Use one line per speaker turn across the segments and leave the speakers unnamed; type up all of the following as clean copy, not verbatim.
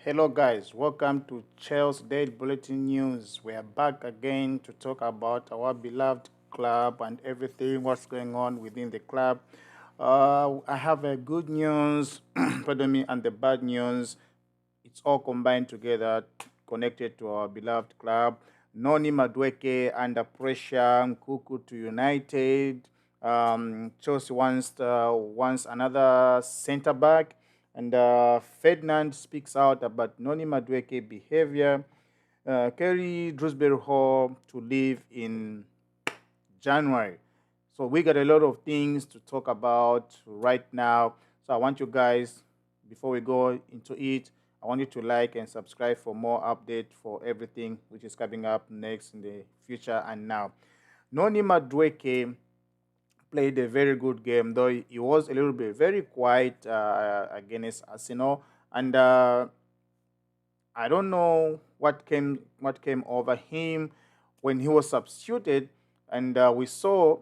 Hello, guys. Welcome to Chelsea Daily Bulletin News. We are back again to talk about our beloved club and everything what's going on within the club. I have a good news, pardon me, and the bad news. It's all combined together, connected to our beloved club. Noni Madueke under pressure, Nkuku to United. Chelsea wants another centre back. And Ferdinand speaks out about Noni Madueke behavior. Kerry Drusbery Hall to leave in January. So we got a lot of things to talk about right now. So I want you guys, before we go into it, I want you to like and subscribe for more update for everything which is coming up next in the future and now. Noni Madueke played a very good game, though he was a little bit very quiet against Arsenal, and I don't know what came over him when he was substituted, and we saw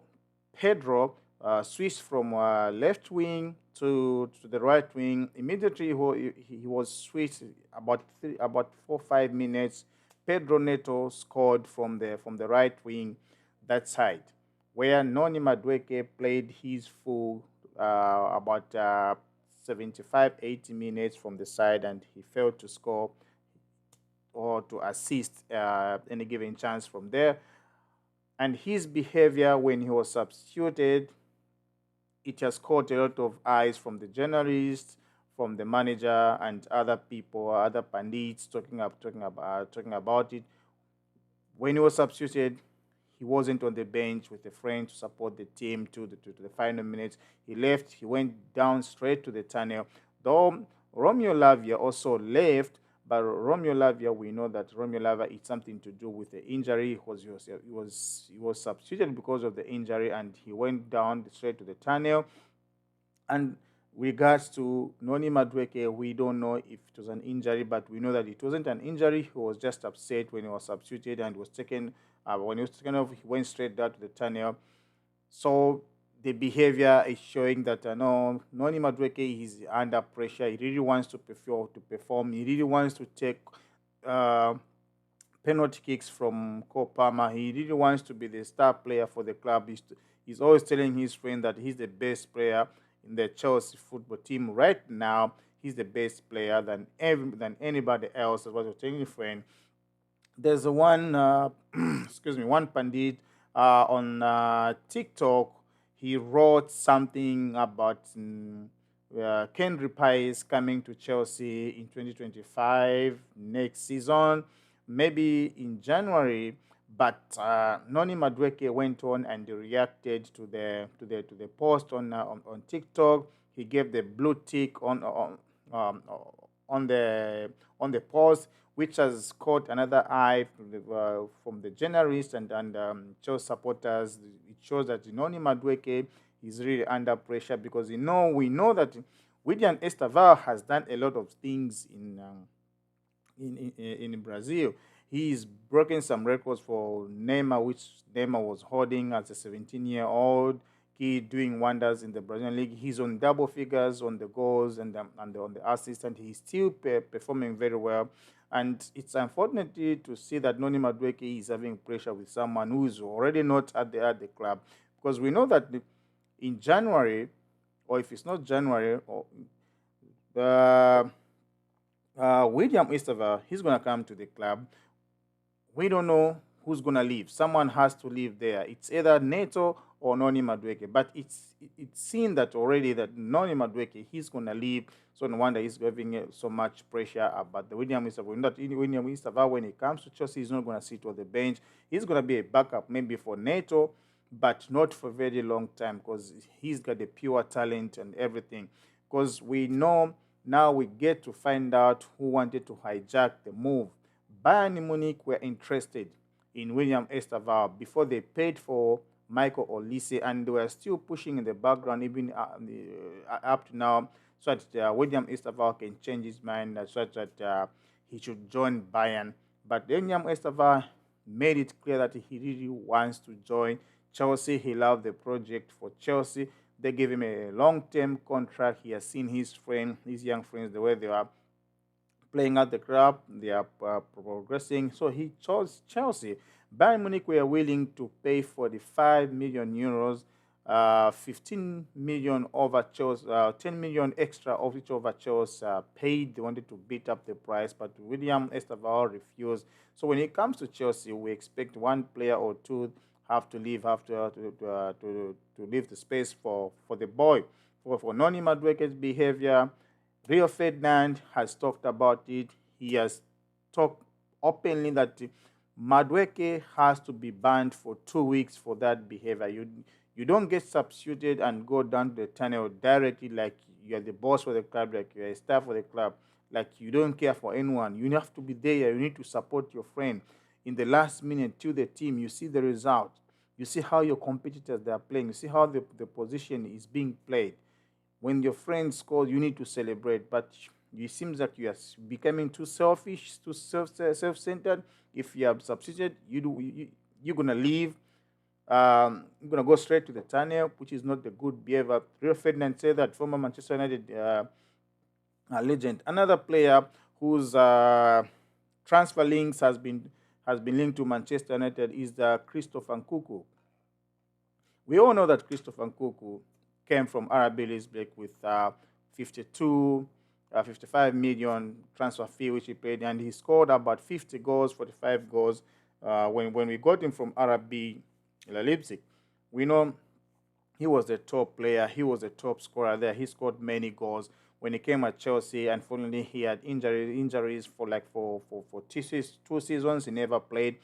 Pedro switch from left wing to the right wing. Immediately he was switched about 4 5 minutes. Pedro Neto scored from the right wing that side, where Noni Madueke played his full about 75 80 minutes from the side, and he failed to score or to assist any given chance from there. And his behavior when he was substituted, it has caught a lot of eyes from the journalists, from the manager, and other people, other pundits talking about it. When he was substituted, he wasn't on the bench with a friend to support the team to the final minutes. He left. He went down straight to the tunnel. Though Romeo Lavia also left, but Romeo Lavia, we know that Romeo Lavia it's something to do with the injury. He was substituted because of the injury, and he went down straight to the tunnel. And regards to Noni Madueke, we don't know if it was an injury, but we know that it wasn't an injury. He was just upset when he was substituted and was taken. When he was taken off, he went straight down to the tunnel. So the behavior is showing that no, Noni Madueke is under pressure. He really wants to perform. He really wants to take uh, penalty kicks from Cole Palmer. He really wants to be the star player for the club. He's always telling his friend that he's the best player in the Chelsea football team right now. He's the best player than anybody else. That's what you're telling your friend. There's a one, excuse me, one pandit on TikTok. He wrote something about Ken Ripai coming to Chelsea in 2025 next season, maybe in January. But Noni Madueke went on and reacted to the post on TikTok. He gave the blue tick um, on the post, which has caught another eye from the journalists and Chelsea supporters. It shows that Noni Madueke is really under pressure because we know that William Estaval has done a lot of things in Brazil. He's broken some records for Neymar, which Neymar was holding as a 17-year-old kid, doing wonders in the Brazilian league. He's on double figures on the goals and on the assists, and he's still performing very well. And it's unfortunate to see that Noni Madueke is having pressure with someone who is already not at the club, because we know that in January, or if it's not January, or uh, William Esteva, he's going to come to the club. We don't know who's going to leave. Someone has to leave there. It's either Neto or Noni Madueke. But it's seen that already that Noni Madueke, he's going to leave. So no wonder he's having so much pressure about the William Esteva. Not William Esteva, when he comes to Chelsea, he's not going to sit on the bench. He's going to be a backup maybe for Neto, but not for a very long time because he's got the pure talent and everything. Because we know now we get to find out who wanted to hijack the move. Bayern Munich were interested in William Estaval before they paid for Michael Olise, and they were still pushing in the background even up to now, so that William Estaval can change his mind, such that he should join Bayern. But William Estaval made it clear that he really wants to join Chelsea. He loved the project for Chelsea. They gave him a long-term contract. He has seen his young friends, the way they are playing at the club. They are progressing. So he chose Chelsea. Bayern Munich were willing to pay 45 million euros, 15 million over Chelsea, 10 million extra of each over Chelsea paid. They wanted to beat up the price, but William Esteval refused. So when it comes to Chelsea, we expect one player or two have to leave, to leave the space for the boy. For Noni Madueke's behavior, Rio Ferdinand has talked about it. He has talked openly that Madueke has to be banned for 2 weeks for that behavior. You don't get substituted and go down to the tunnel directly like you're the boss for the club, like you're a staff for the club, like you don't care for anyone. You have to be there. You need to support your friend. In the last minute to the team, you see the result. You see how your competitors they are playing. You see how the position is being played. When your friend scores, you need to celebrate. But it seems like you are becoming too selfish, too self-centered. If you are substituted, you're gonna leave. You're gonna go straight to the tunnel, which is not the good behavior. Rio Ferdinand said that, former Manchester United legend. Another player whose transfer links has been linked to Manchester United is the Christopher Nkuku. We all know that Christopher Nkuku came from RB Leipzig with 55 million transfer fee which he paid, and he scored about 50 goals, 45 goals. When we got him from RB Leipzig, we know he was the top player. He was the top scorer there. He scored many goals. When he came at Chelsea, unfortunately, he had injuries for 2 seasons. He never played.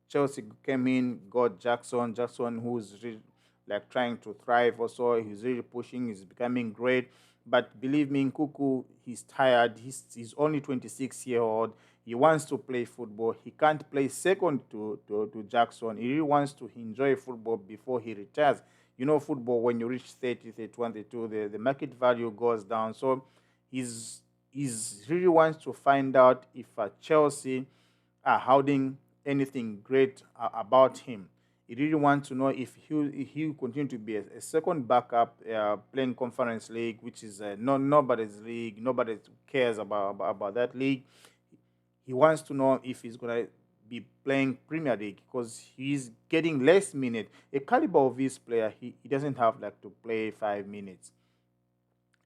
Chelsea came in, got Jackson, who's really, like trying to thrive. Also, he's really pushing. He's becoming great. But believe me, Nkuku, he's tired. He's only 26-year-old. He wants to play football. He can't play second to Jackson. He really wants to enjoy football before he retires. You know, football, when you reach 30, 31, 32, the market value goes down. So he's really wants to find out if Chelsea are holding anything great about him. He really wants to know if he will continue to be a second backup playing Conference League, which is nobody's league. Nobody cares about that league. He wants to know if he's going to be playing Premier League because he's getting less minutes. A caliber of this player, he doesn't have like to play 5 minutes.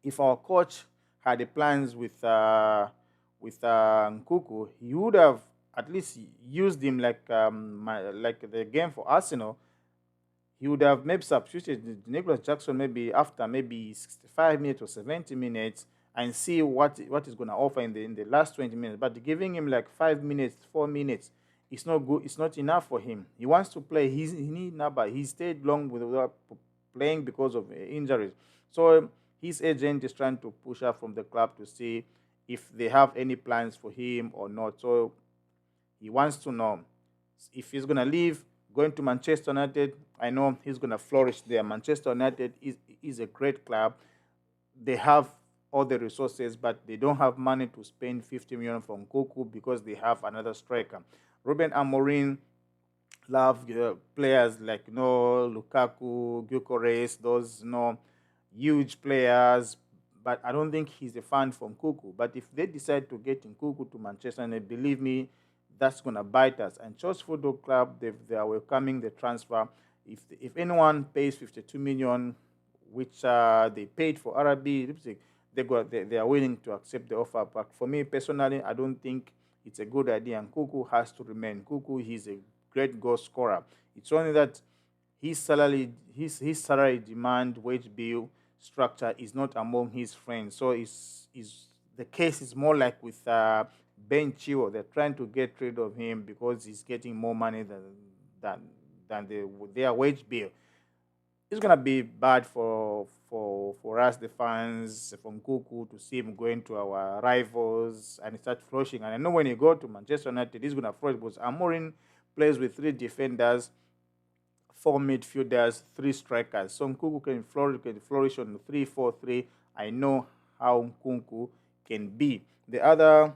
If our coach had the plans with Nkuku, he would have at least used him like the game for Arsenal. He would have maybe substituted Nicholas Jackson maybe after maybe 65 minutes or 70 minutes and see what is going to offer in the last 20 minutes. But giving him like 5 minutes, 4 minutes, it's not good. It's not enough for him. He wants to play. He needs number. He stayed long without playing because of injuries. So his agent is trying to push up from the club to see if they have any plans for him or not. So he wants to know if he's going to leave, going to Manchester United. I know he's going to flourish there. Manchester United is a great club. They have all the resources, but they don't have money to spend 50 million for Nkunku because they have another striker. Ruben Amorim love players like Lukaku, Gyökeres, those huge players, but I don't think he's a fan from Nkunku. But if they decide to get Nkunku to Manchester, and believe me, that's gonna bite us. And Chelsea Football Club, they are welcoming the transfer. If anyone pays 52 million, which they paid for RB Leipzig, they are willing to accept the offer. But for me personally, I don't think it's a good idea. And Nkunku has to remain. Nkunku, he's a great goal scorer. It's only that his salary demand wage bill structure is not among his friends. So the case is more like with Ben Chilwell. They're trying to get rid of him because he's getting more money than their wage bill. It's gonna be bad for us, the fans, from Nkunku, to see him going to our rivals and start flourishing. And I know when you go to Manchester United, he's gonna flourish because Amorim plays with 3 defenders, 4 midfielders, 3 strikers. So Nkunku can flourish on 3-4-3. I know how Nkunku can be. The other